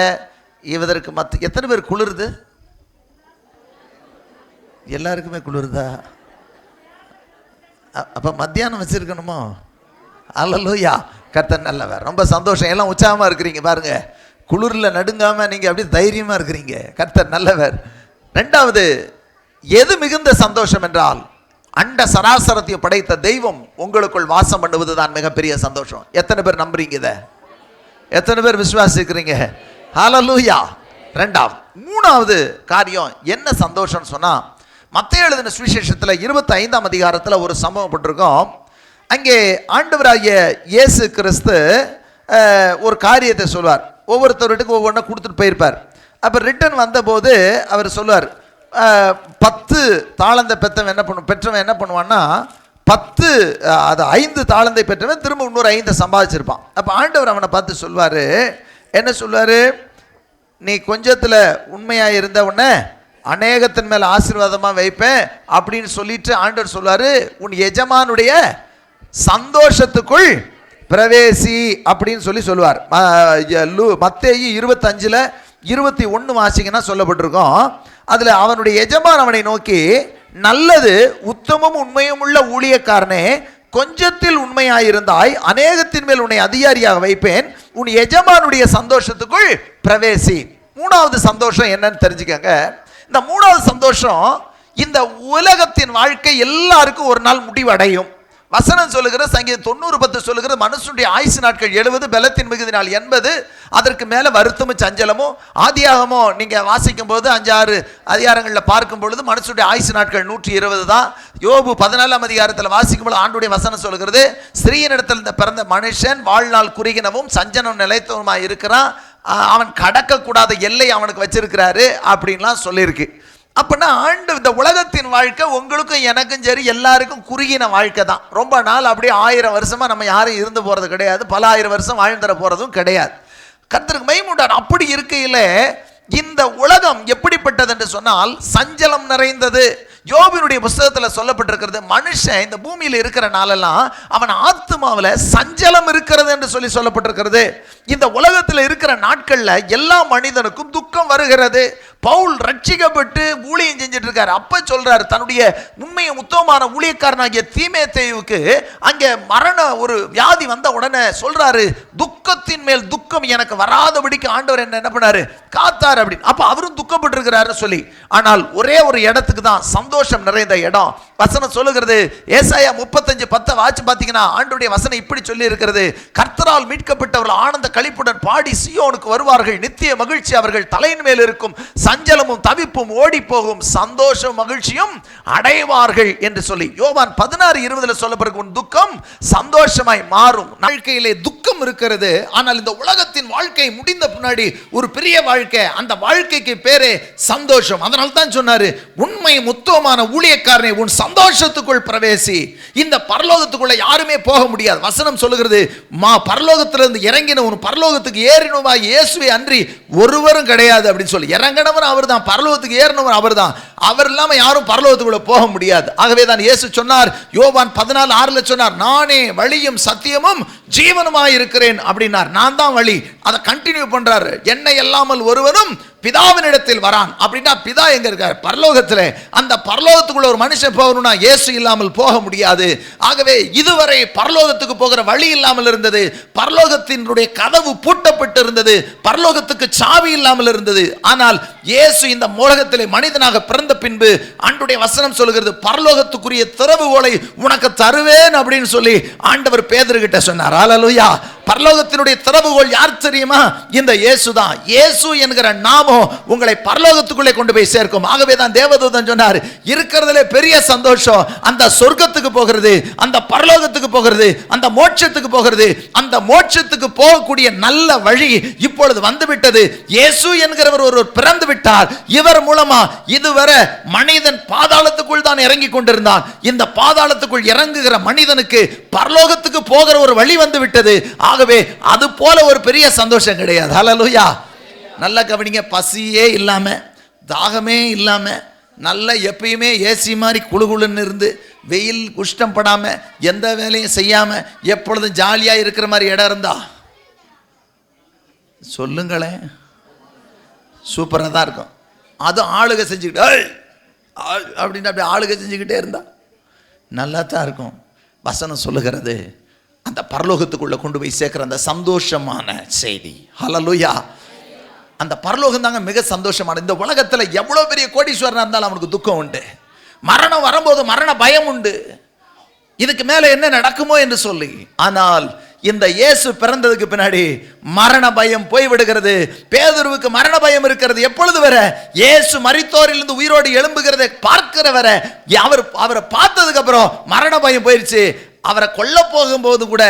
இதற்கு எத்தனை பேர் குளிருது? எல்லாருக்குமே குளிருதா? அப்போ மத்தியானம் வச்சிருக்கணுமோ? அல்லேலூயா. கர்த்தர் நல்லவர். ரொம்ப சந்தோஷம். எல்லாம் உற்சாகமாக இருக்கிறீங்க பாருங்க, குளிரில் நடுங்காமல் நீங்கள் அப்படியே தைரியமாக இருக்கிறீங்க. கர்த்தர் நல்லவர். ரெண்டாவது, எது மிகுந்த சந்தோஷம் என்றால் அண்ட சராசரத்தை படைத்த தெய்வம் உங்களுக்குள் வாசம் பண்ணுவது தான் மிகப்பெரிய சந்தோஷம். எத்தனை பேர் நம்புறீங்க இதை? எத்தனை பேர் விசுவாசிக்கிறீங்க? ஹல்லேலூயா. ரெண்டாவது. மூணாவது காரியம் என்ன சந்தோஷம்னு சொன்னால், மத்தேயு எழுதின சுவிசேஷத்தில் 25ஆம் அதிகாரத்தில் ஒரு சம்பவம் பட்டிருக்கோம். அங்கே ஆண்டவராகிய இயேசு கிறிஸ்து ஒரு காரியத்தை சொல்வார். ஒவ்வொருத்தருட்டுக்கு ஒவ்வொன்றை கொடுத்துட்டு போயிருப்பார். அப்போ ரிட்டர்ன் வந்தபோது அவர் சொல்வார், 10 தாளந்தை பெற்றவன் என்ன பண்ணுவான்னா, 5 தாளந்தை பெற்றவன் திரும்ப இன்னொரு 5 சம்பாதிச்சிருப்பான். அப்போ ஆண்டவர் அவனை பார்த்து சொல்வார், என்ன சொல்வார், நீ கொஞ்சத்தில் உண்மையாக இருந்த உடனே அநேகத்தின் மேலே ஆசீர்வாதமாக வைப்பேன் அப்படின்னு சொல்லிட்டு ஆண்டவர் சொல்வார், உன் எஜமானுடைய சந்தோஷத்துக்குள் பிரவேசி அப்படின்னு சொல்லுவார். மத்தேயு 25:21 வாசிங்கன்னா சொல்லப்பட்டிருக்கோம். அதில் அவனுடைய எஜமான் அவனை நோக்கி, நல்லது உத்தமும் உண்மையும் உள்ள ஊழியக்காரனே, கொஞ்சத்தில் உண்மையாயிருந்தாய், அநேகத்தின் மேல் உன்னை அதிகாரியாக வைப்பேன், உன் எஜமானுடைய சந்தோஷத்துக்குள் பிரவேசி. மூணாவது சந்தோஷம் என்னன்னு தெரிஞ்சுக்கங்க. இந்த மூணாவது சந்தோஷம், இந்த உலகத்தின் வாழ்க்கை எல்லாருக்கும் ஒரு நாள் முடிவடையும். வசனம் சொல்லுகிற சங்கீதம் 90:10 சொல்லுகிற, மனுஷனுடைய ஆயுசு நாட்கள் 70, பலத்தின் மிகுதி நாள் 80, அதற்கு மேலே வருத்தமும் சஞ்சலமும். ஆதியாகமோ நீங்கள் வாசிக்கும் போது 5-6 அதிகாரங்களில் பார்க்கும் பொழுது மனுஷனுடைய ஆயுசு நாட்கள் 120 தான். யோபு 14ஆம் அதிகாரத்தில் வாசிக்கும் பொழுது ஆண்டுடைய வசனம் சொல்லுகிறது, ஸ்திரீயினிடத்தில் பிறந்த மனுஷன் வாழ்நாள் குறுகினவும் சஞ்சனம் நிலைத்தவனுமாய் இருக்கிறான், அவன் கடக்கக்கூடாத எல்லை அவனுக்கு வச்சிருக்கிறாரு அப்படின்லாம் சொல்லியிருக்கு. அப்படின்னா ஆண்டு இந்த உலகத்தின் வாழ்க்கை உங்களுக்கும் எனக்கும் சரி எல்லாருக்கும் குறுகின வாழ்க்கை தான். ரொம்ப நாள் அப்படியே 1000 வருஷமாக நம்ம யாரும் இருந்து போகிறது கிடையாது, பல 1000 வருஷம் வாழ்ந்துட போகிறதும் கிடையாது. கர்த்தருக்கு மகிமை உண்டாகட்டும். அப்படி இருக்கையில் இந்த உலகம் எப்படிப்பட்டது என்று சொன்னால் சஞ்சலம் நிறைந்தது. யோபினுடைய புஸ்தகத்தில் சொல்லப்பட்டிருக்கிறது, மனுஷன் இந்த பூமியில் இருக்கிற நாளெல்லாம் அவன் ஆத்மாவில் சஞ்சலம் இருக்கிறது என்று சொல்லப்பட்டிருக்கிறது. இந்த உலகத்தில் இருக்கிற நாட்களில் எல்லா மனிதனுக்கும் துக்கம் வருகிறது. பவுல் ரட்சிக்கப்பட்டு ஊழியம் செஞ்சுட்டு இருக்காரு. அப்ப சொல்றாரு, தன்னுடைய உண்மையும் உத்தமமான ஊழியக்காரனாகிய தீமோத்தேயுவுக்கு அங்கே மரண ஒரு வியாதி வந்த உடனே சொல்றாரு, துக்கத்தின் மேல் துக்கம் எனக்கு வராதபடிக்கு ஆண்டவர் என்ன பண்ணாரு, காத்தார் அப்படின்னு. அப்ப அவரும் துக்கப்பட்டு இருக்கிறாரு சொல்லி. ஆனால் ஒரே ஒரு இடத்துக்கு தான் சந்தோஷம் நிறைந்த இடம். வசனம் சொல்லுகிறது, ஏசாயா 35:10 வாட்சி பார்த்தீங்கன்னா ஆண்டவருடைய வசனம் இப்படி சொல்லி இருக்கிறது, கர்த்தரால் மீட்கப்பட்டவர்கள் ஆனந்த களிப்புடன் பாடி சீயோனுக்கு வருவார்கள், நித்திய மகிழ்ச்சி அவர்கள் தலையின் மேல் இருக்கும், சஞ்சலமும் தவிப்பும் ஓடி போகும், சந்தோஷம் மகிழ்ச்சியும் அடைவார்கள் என்று சொல்லி யோவான் 16:20 சொல்லப்படுகிற உன் துக்கம் சந்தோஷமாய் மாறும். வாழ்க்கையிலே துக்கம் இருக்கிறது, ஆனால் இந்த உலகத்தின் வாழ்க்கை முடிந்த பின்னாடி ஒரு பெரிய வாழ்க்கை, அந்த வாழ்க்கைக்கு பேரே சந்தோஷம். அதனால தான் சொன்னாரு, உண்மை முத்துவமான ஊழியக்காரனே உன் சந்தோஷத்துக்குள் பிரவேசி. இந்த பரலோகத்துக்குள்ள யாருமே போக முடியாது. வசனம் சொல்லுகிறது, பரலோகத்திலிருந்து இறங்கின உன் பரலோகத்துக்கு ஏறினவா இயேசுவை அன்றி ஒருவரும் கிடையாது அப்படின்னு சொல்லி. இறங்கினவர் அவர் தான், பரலோகத்துக்கு ஏறினவர் அவர் தான். அவர் இல்லாம யாரும் பரலோகத்துக்குள்ள போக முடியாது. ஆகவே தான் இயேசு சொன்னார், யோவான் 14:6 சொன்னார், நானே வழியும் சத்தியமும் ஜீவனுமாய் இருக்கிறேன் அப்படின்னார். நான் தான் வழி. அதை கண்டினியூ பண்றாரு, என்னை அல்லாமல் ஒருவனும் பிதாவினிடத்தில் வரான். அப்படின்னா பிதா எங்க இருக்கார்? பரலோகத்தில். அந்த பரலோகத்துக்குள்ள ஒரு மனுஷன் போகணும்னா இயேசு இல்லாமல் போக முடியாது. ஆகவே இதுவரை பரலோகத்துக்கு போகிற வழி இல்லாமல் இருந்தது, பரலோகத்தினுடைய கதவு பூட்டப்பட்டு இருந்தது, பரலோகத்துக்கு சாவி இல்லாமல் இருந்தது. ஆனால் இயேசு இந்த உலகத்திலே மனிதனாக பிறந்த பின்பு ஆண்டவருடைய வசனம் சொல்கிறது, பரலோகத்துக்குரிய திறவுகோலை உனக்கு தருவேன் அப்படின்னு சொல்லி ஆண்டவர் பேதுருகிட்ட சொன்னார். ஹல்லேலூயா. பரலோகத்தினுடைய திறவுகோல் யார் தெரியுமா? இந்த இயேசு தான். இயேசு என்கிற நாமம் உங்களை பரலோகத்துக்குள்ளே கொண்டு போய் சேர்க்கும். ஆகவே தான் தேவதூதன் சொன்னார், இருக்கிறதுல பெரிய சந்தோஷம் அந்த சொர்க்கத்துக்கு போகிறது, அந்த பரலோகத்துக்கு போகிறது, அந்த மோட்சத்துக்கு போகிறது. அந்த மோட்சத்துக்கு போகக்கூடிய நல்ல வழி இப்பொழுது வந்துவிட்டது. இயேசு என்கிறவர் ஒருவர் பிறந்து விட்டார். இவர் மூலமா இதுவரை மனிதன் பாதாளத்துக்குள் தான் இறங்கி கொண்டிருந்தான். இந்த பாதாளத்துக்குள் இறங்குகிற மனிதனுக்கு பரலோகத்துக்கு போகிற ஒரு வழி வந்து விட்டது. ஆகவே அது போல ஒரு பெரிய சந்தோஷம் கிடையாது. ஹல்லேலூயா. நல்ல கவனிங்க, பசியே இல்லாம தாகமே இல்லாம நல்ல எப்பயுமே ஏசி மாதிரி குளுகுளுன்னு இருந்து வெயில் குஷ்டம் படாம எந்த வேலையும் செய்யாம எப்பொழுதும் ஜாலியா இருக்கிற மாதிரி இடம் இருந்தா சொல்லுங்களேன், சூப்பராக தான் இருக்கும். அதுவும் ஆளுக செஞ்சுக்கிட்டு அப்படின்னு அப்படி ஆளுக செஞ்சுக்கிட்டே இருந்தா நல்லா தான் இருக்கும். வசனம் சொல்லுகிறது, அந்த பரலோகத்துக்குள்ள கொண்டு போய் சேர்க்கிற அந்த சந்தோஷமான செய்தி. ஹல்லேலூயா. அந்த பரலோகம் தாங்க மிக சந்தோஷமான. இந்த உலகத்துல எவ்வளவு பெரிய கோடீஸ்வரனா இருந்தாலும் அவனுக்கு துக்கம் உண்டு. மரணம் வரும்போது மரண பயம் உண்டு, இதுக்கு மேல என்ன நடக்குமோ என்று சொல்லி. ஆனால் இந்த இயேசு பிறந்ததுக்கு பின்னாடி மரண பயம் போய்விடுகிறது. பேதுருவுக்கு மரண பயம் இருக்கிறது. எப்பொழுது வர? இயேசு மரித்தோரிலிருந்து உயிரோடு எழும்புகிறதை பார்க்கிற வர. அவரை பார்த்ததுக்கு அப்புறம் மரண பயம் போயிடுச்சு. அவரை கொல்ல போகும்போது கூட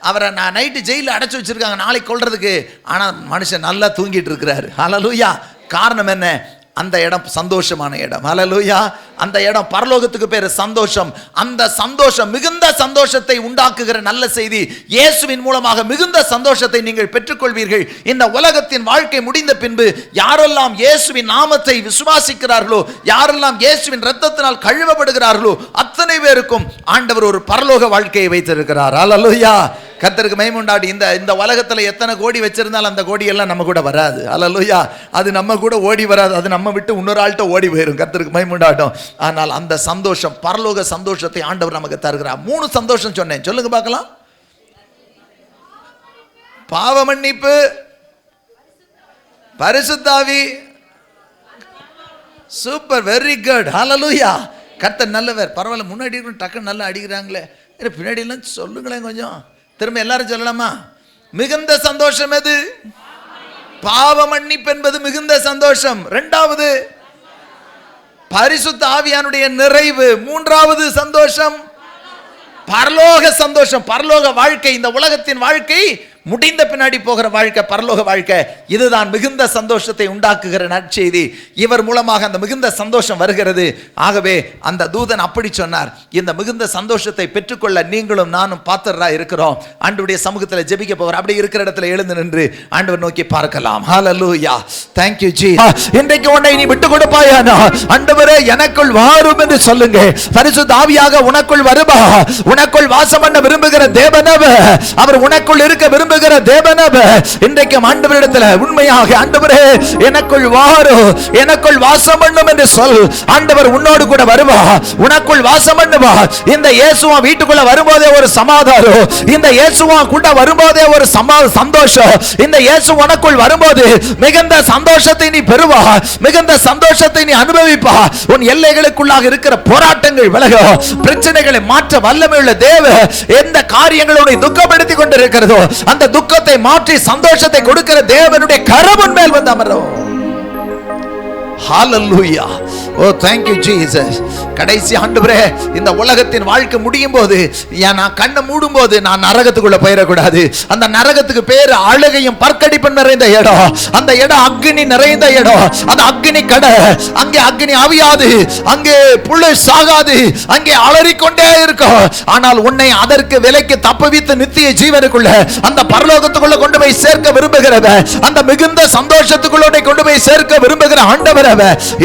அவரை நான் நைட்டு ஜெயிலில் அடைச்சி வச்சிருக்காங்க நாளைக்கு கொல்றதுக்கு. ஆனால் மனுஷன் நல்லா தூங்கிட்டு இருக்கிறாரு. ஹல்லேலூயா. காரணம் என்ன? அந்த இடம் சந்தோஷமான இடம். ஹல்லேலூயா. அந்த இடம் பரலோகத்துக்கு பேரு சந்தோஷம். அந்த சந்தோஷம் மிகுந்த சந்தோஷத்தை உண்டாக்குகிற நல்ல செய்தி. இயேசுவின் மூலமாக மிகுந்த சந்தோஷத்தை நீங்கள் பெற்றுக்கொள்வீர்கள். இந்த உலகத்தின் வாழ்க்கை முடிந்த பின்பு யாரெல்லாம் இயேசுவின் நாமத்தை விசுவாசிக்கிறார்களோ, யாரெல்லாம் இயேசுவின் இரத்தத்தினால் கழுவப்படுகிறார்களோ அத்தனை பேருக்கும் ஆண்டவர் ஒரு பரலோக வாழ்க்கையை வைத்திருக்கிறார். ஹல்லேலூயா. கர்த்தருக்கு மகிமை உண்டாகட்டும். இந்த உலகத்துல எத்தனை கோடி வச்சிருந்தாலும் அந்த கோடி எல்லாம் நம்ம கூட வராது. ஹல்லேலூயா. அது நம்ம கூட ஓடி வராது, அது நம்ம விட்டு இன்னொரு ஆள்கிட்ட ஓடி போயிடும். கர்த்தருக்கு மகிமை உண்டாகட்டும். ஆனால் அந்த சந்தோஷம், பரலோக சந்தோஷத்தை ஆண்டவர் நமக்கு தருகிறார். 3 சந்தோஷம் சொன்னேன், சொல்லுங்க பார்க்கலாம். பாவ மன்னிப்பு, பரிசுத்த ஆவி. Super, very good. ஹல்லேலூயா. கர்த்தர் நல்லவர். பரவாயில்ல, முன்னாடி டக்குன்னு நல்லா அடிக்கிறாங்களே, பின்னாடி எல்லாம் சொல்லுங்களேன் கொஞ்சம். திரும்ப எல்லாரும் சொல்லலாமா? மிகுந்த சந்தோஷம் எது? பாவ மன்னிப்பு என்பது மிகுந்த சந்தோஷம். 2வது பரிசுத்த ஆவியானுடைய நிறைவு. 3வது சந்தோஷம் பரலோக சந்தோஷம், பரலோக வாழ்க்கை. இந்த உலகத்தின் வாழ்க்கை முடிந்த பின்னாடி போகிற வாழ்க்கை பரலோக வாழ்க்கை. இதுதான் மிகுந்த சந்தோஷத்தை உண்டாக்குகிற நற்செய்தி. இவர் மூலமாக அந்த மிகுந்த சந்தோஷம் வருகிறது. ஆகவே அந்த தூதன் அப்படி சொன்னார். இந்த மிகுந்த சந்தோஷத்தை பெற்றுக்கொள்ள நீங்களும் நானும் பாத்திரரா இருக்கிறோம். ஆண்டவருடைய சமூகத்தில் ஜெபிக்க போவார். அப்படி இருக்கிற இடத்துல எழுந்து நின்று ஆண்டவர் நோக்கி பார்க்கலாம். ஹல்லேலூயா. Thank you Jesus. இன்றைக்கு உன்னை நீ விட்டு கொடுப்பாயானா, ஆண்டவரே எனக்குள் வாரும் என்று சொல்லுங்க. பரிசுத்த ஆவியாக உனக்குள் வருவா. உனக்குள் வாசம் பண்ண விரும்புகிற தேவனவர், அவர் உனக்குள் இருக்க விரும்புகிற தேவனவர். இன்றைக்கு ஆண்டவரிடத்தில் உண்மையாக ஆண்டவரே எனக்குள் வாரும், எனக்குள் வாசம் பண்ணும் என்று சொல். ஆண்டவர் உன்னோடு கூட வருவா, உனக்குள் வாசம் பண்ணுவா. இந்த இயேசுவா வீட்டுக்குள்ள வரும்போதே ஒரு சமாதானம், இந்த இயேசுவா கூட வரும்போதே ஒரு சந்தோஷம். இந்த இயேசு உனக்குள் வரும்போது மிகுந்த சந்தோஷத்தை நீ பெறுவா, மிகுந்த சந்தோஷத்தை நீ அனுபவிப்பா. உன் எல்லைகளுக்குள்ளாக இருக்கிற போராட்டங்கள் விலகும், பிரச்சனைகளை மாற்ற வல்லமை உள்ள தேவன் எந்த காரியங்களோடு துக்கப்படுத்திக் கொண்டிருக்கிறதோ அந்த துக்கத்தை மாற்றி சந்தோஷத்தை கொடுக்கிற தேவனுடைய கரம் மேல் வந்து அமரும். ஹalleluya. ஓ thank you Jesus. கடைசி ஆண்டவரே, இந்த உலகத்தின் வாழ்க்கை முடியும் போது நான் கண்ணை மூடும் போது நான் நரகத்துக்குள்ள போயிடக்கூடாது. அந்த நரகத்துக்கு பேரு அழுகையும் பற்கடிப்பும் நிறைந்த இடம். அந்த இடம் அக்னி நிறைந்த இடம். அந்த அக்னி கடை, அங்கே அக்னி அவியாது, அங்கே புழு சாகாது, அங்கே அலறிக்கொண்டே இருக்கும். ஆனால் உன்னை அதற்கு விலைக்கு தப்புவித்து நித்திய ஜீவனுக்குள்ள அந்த பரலோகத்துக்குள்ள கொண்டு போய் சேர்க்க விரும்புகிறவ, அந்த மிகுந்த சந்தோஷத்துக்குள்ள கொண்டு போய் சேர்க்க விரும்புகிற ஆண்டவரே,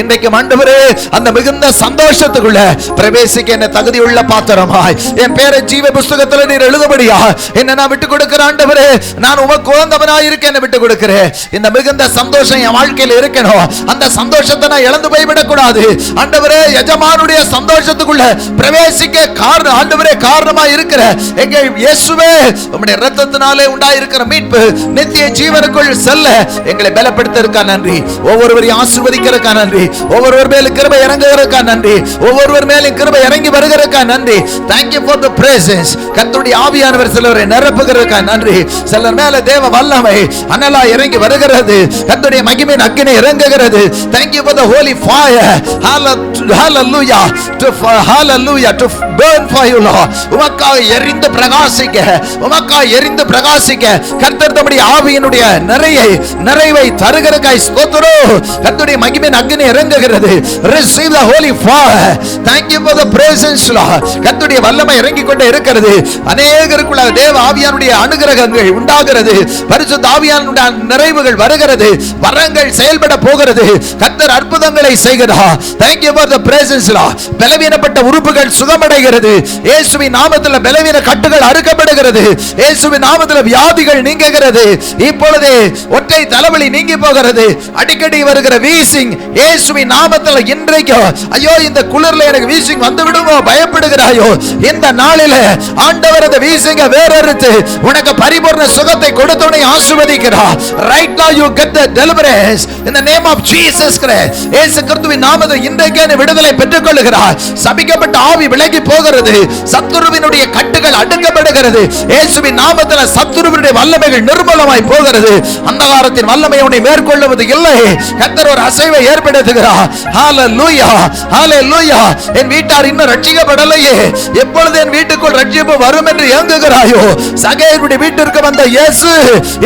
இன்றைக்கு ஆண்டவரே அந்த மிகுந்த சந்தோஷத்துக்குள்ள பிரவேசிக்க என்ன தகுதியுள்ள பாத்திரமாய் என் பேரை ஜீவ புஸ்தகத்தில் நீர் எழுதும்படியா என்ன நான் விட்டு கொடுக்கிற ஆண்டவரே, நான் உமக்கு உகந்தவனாய் இருக்க என்ன விட்டு கொடுக்கிறேன். இந்த மிகுந்த சந்தோஷம் என் வாழ்க்கையில் இருக்கணும். அந்த சந்தோஷத்தை நான் இழந்து போய்விடக் கூடாது ஆண்டவரே. எஜமானுடைய சந்தோஷத்துக்குள்ள பிரவேசிக்க காரணம் ஆண்டவரே காரணமாய் இருக்கிற எங்கள் இயேசுவே, உம்முடைய இரத்தத்தினாலே உண்டாயிருக்கிற மீட்பு நித்திய ஜீவனுக்குள் செல்ல எங்களை பலப்படுத்திருக்க நன்றி. ஒவ்வொருவரையும் ஆசீர்வதிக்கிறதுக்கு நன்றி. ஒவ்வொருவர் மேலும் கிருபை இறங்குகிறதுக்கு நன்றி. ஒவ்வொருவர் மேலும் கிருபை இறங்கி வருகிறதுக்கு நன்றி. Thank you for the presence. கர்த்தருடைய ஆவியானவர் சிலரை நிரப்புகிறதுக்கு நன்றி. சிலர் மேல தேவ வல்லமை அனலா இறங்கி வருகிறது. கர்த்தருடைய மகிமையின் அக்கினி இறங்குகிறது. Thank you for the holy fire. Hallelujah. Hallelujah. To burn for you Lord. உமக்காக எரிந்து பிரகாசிக்க, உமக்காக எரிந்து பிரகாசிக்க கர்த்தர் தம்முடைய ஆவியினுடைய நிறைவை தருகிறதுக்காய் ஸ்தோத்திரம். கர்த்தருடைய மகிமையின் அக்கினி இறங்குகிறது. Receive the holy fire. Thank you for the presence Lord. கர்த்தருடைய வல்லமை இறங்கி கொண்டே இருக்கிறது. அநேகருக்குள்ள தேவ ஆவியானுடைய அனுகிரகங்கள் உண்டாகிறது. பரிசுத்த ஆவியானுடைய நிறைவுகள் வருகிறது. வரங்கள் செயல்பட போகிறது. கர்த்தர் அற்புதங்களை செய்கிறார். Thank you for the presence Lord. பலவீனப்பட்ட உறுப்புகள் சுகமடைகிறது. இயேசுவின் நாமத்தில் பலவீன கட்டுகள் அறுக்கப்படுகிறது. இயேசுவின் நாமத்தில் வியாதிகள் நீங்குகிறது. இப்பொழுது ஒற்றை தலைவலி நீங்கி போகிறது. அடிக்கடி வருகிற வீசிங் இயேசுவின் நாமத்தில் இன்றைக்கு ஐயோ இந்த குளிர்ல எனக்கு வீசிங் வந்து விடுமோ பயப்படுகிறாயோ, இந்த நாளில ஆண்டவர் அந்த வீசிங்க வேறறுத்து உனக்கு பரிபூர்ண சுகத்தை கொடுத்து உன்னை ஆசீர்வதிக்கிறார். Right now you get the deliverance in the name of Jesus Christ. இயேசு கிறிஸ்துவின் நாமத்தில் இன்றைக்கே நீ விடுதலை பெற்றுக் கொள்கிறாய். சபிக்கப்பட்ட ஆவி விலகி போகிறது. சத்துருவினுடைய கட்டுகள் அடுக்கப்படுகிறது. இயேசுவின் நாமத்தில் சத்துருவினுடைய வல்லமைகள் நிர்மூலமாய் போகிறது. அந்தகாரத்தின் வல்லமை உன்னை மேற்கொள்ளுவது இல்லை. கர்த்தர் ஒரு அசைவை ஏற்படுத்துகிறார். ஹalleluya ஹalleluya. என் வீட்டார் இன்னும் ரட்சிக்கப்படலையே, எப்பொழுது என் வீட்டுக்குள் ரட்சிப்பு வரும் என்று ஏங்குகிறாயோ, சகேயுடைய வீட்டிற்கு வந்த இயேசு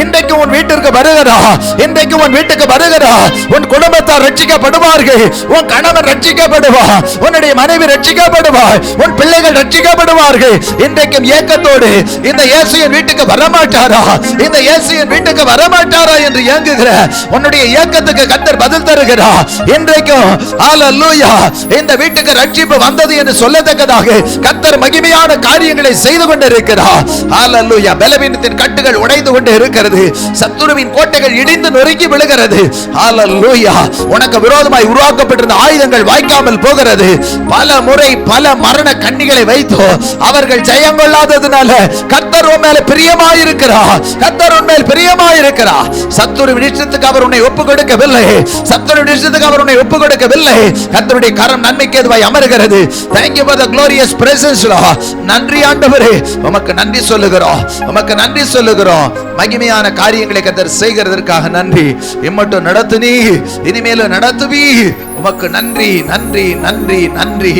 இன்றைக்கு உன் வீட்டிற்கு வருகிறார். இன்றைக்கு உன் வீட்டுக்கு வருகிறார். உன் குடும்பத்தார் ரட்சிக்கப்படுவார்கள். உன் கணவன் ரட்சிக்கப்படுவார். உன்னுடைய மனைவி ரட்சிக்கப்படுவார். உன் பிள்ளைகள் ரட்சிக்கப்படுவார்கள். இன்றைக்கும் ஏக்கத்தோடு இந்த இயேசு என் வீட்டுக்கு வரமாட்டாரா, இந்த இயேசு என் வீட்டுக்கு வரமாட்டாரா என்று ஏங்குகிற உன்னுடைய ஏக்கத்துக்கு கர்த்தர் பதில் தருகிறார். இன்றைக்கும் ஹalleluya இந்த வீட்டுக்கு ரட்சிப்பு வந்தது என்று சொல்லத்தக்கதாக கர்த்தர் மகிமையான காரியங்களை செய்து கொண்டிருக்கிறார். ஹalleluya. பலவீனத்தின் கட்டுகள் உடைந்து கொண்டு இருக்கிறது. சத்துருவின் கோட்டைகள் இடிந்து நொறுங்கி விழுகிறது. ஹalleluya. உனக்கு விரோதமாய் உருவாக்கப்பட்டிருந்த ஆயுதங்கள் வாய்க்காமல் போகிறது. பல முறை பல மரண கண்ணிகளை வைத்தோ அவர்கள் ஜெயம் கொள்ளாததனால கர்த்தர் உன் மேல் பிரியமாயிருக்கிறார். கர்த்தர் உன் மேல் பிரியமாயிருக்கிறார். சத்துருவின் இஷ்டத்துக்கு அவர் உன்னை ஒப்புக் கொடுக்கவில்லை. சத்துருவின் இஷ்டத்துக்கு அவர் உன்னை ஒப்புக் கொடுக்கவில்லை. கர்த்தருடைய கரம் நன்மைக்கு எதுவாய் அமர்கிறது. Thank you for the glorious presence Lord. நன்றி ஆண்டவரே, உமக்கு நன்றி சொல்லுகிறோம். உமக்கு நன்றி சொல்லுகிறோம். மகிமையான காரியங்களை கர்த்தர் செய்கிறதற்காக நன்றி. இம்மட்டும் நடத்துனீ, இனிமேலும் நடத்துவி. உமக்கு நன்றி நன்றி நன்றி நன்றி.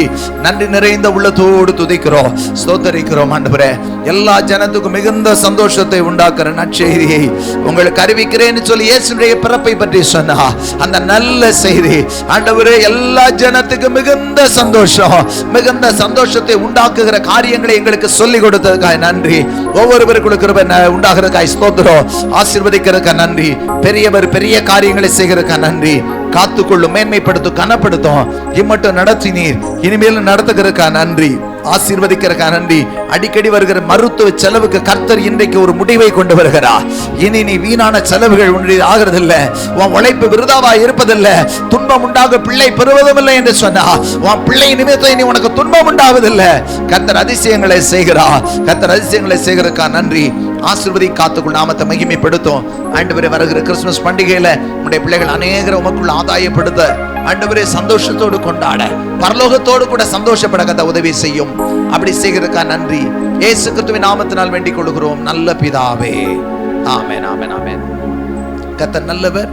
நன்றி நிறைந்த உள்ளத்தோடு துதிக்கிறோம், ஸ்தோத்தரிக்கிறோம் ஆண்டவரே. எல்லா ஜனத்துக்கும் மிகுந்த சந்தோஷத்தை உண்டாக்குற நற்செய்தியை உங்களுக்கு அறிவிக்கிறேன்னு சொல்லி இயேசுடைய பிறப்பை பற்றி சொன்னா அந்த நல்ல செய்தி ஆண்டவரே எல்லா ஜனத்துக்கும் மிகுந்த சந்தோஷம், மிகுந்த சந்தோஷத்தை உண்டாக்குகிற காரியங்களை எங்களுக்கு சொல்லிக் கொடுத்ததுக்காக நன்றி. ஒவ்வொருவருக்கும் கிருபை உண்டாகிறதுக்காக ஸ்தோத்திரம். ஆசீர்வதிக்கிறதுக்காக நன்றி. பெரியவர் பெரிய காரியங்களை செய்கிறதுக்காக நன்றி. காத்துக்கொள்ளும், மேன்மைப்படுத்தும், கனப்படுத்தும். இம்மட்டும் நடத்தினீர், இனிமேலும் நடத்துகிறதுக்காக நன்றி. ஆசீர்வதிக்கிறதுக்காக நன்றி. அடிக்கடி வருகிற மருத்துவ செலவுக்கு கர்த்தர் இன்றைக்கு ஒரு முடிவை கொண்டு வருகிறார். இனி நீ வீணான செலவுகள் உன்னுடைய ஆகிறதில்லை. உன் உழைப்பு விருதாவா இருப்பதில்லை. துன்பம் உண்டாக பிள்ளை பெறுவதும் இல்லை என்று சொன்னா உன் பிள்ளை நிமித்தம் இனி உனக்கு துன்பம் உண்டாவதில்லை. கர்த்தர் அதிசயங்களை செய்கிறார். கர்த்தர் அதிசயங்களை செய்கிறதுக்காக நன்றி. ஆசீர்வதி, காத்துக்குள் நாமத்தை மகிமைப்படுத்தும். ஆண்டவரே வருகிற கிறிஸ்துமஸ் பண்டிகையில உடைய பிள்ளைகள் அநேகரை உமக்குள்ள ஆதாயப்படுத்த ஆண்டவரே சந்தோஷத்தோடு கொண்டாட, பரலோகத்தோடு கூட சந்தோஷப்பட கர்த்தர் உதவி செய்யும். அப்படி செய்கிறதுக்காக நன்றி. இயேசு கிறிஸ்துவின் நாமத்தினால் வேண்டிக் கொள்கிறோம் நல்ல பிதாவே. ஆமென் ஆமென் ஆமென். கர்த்தர் நல்லவர்.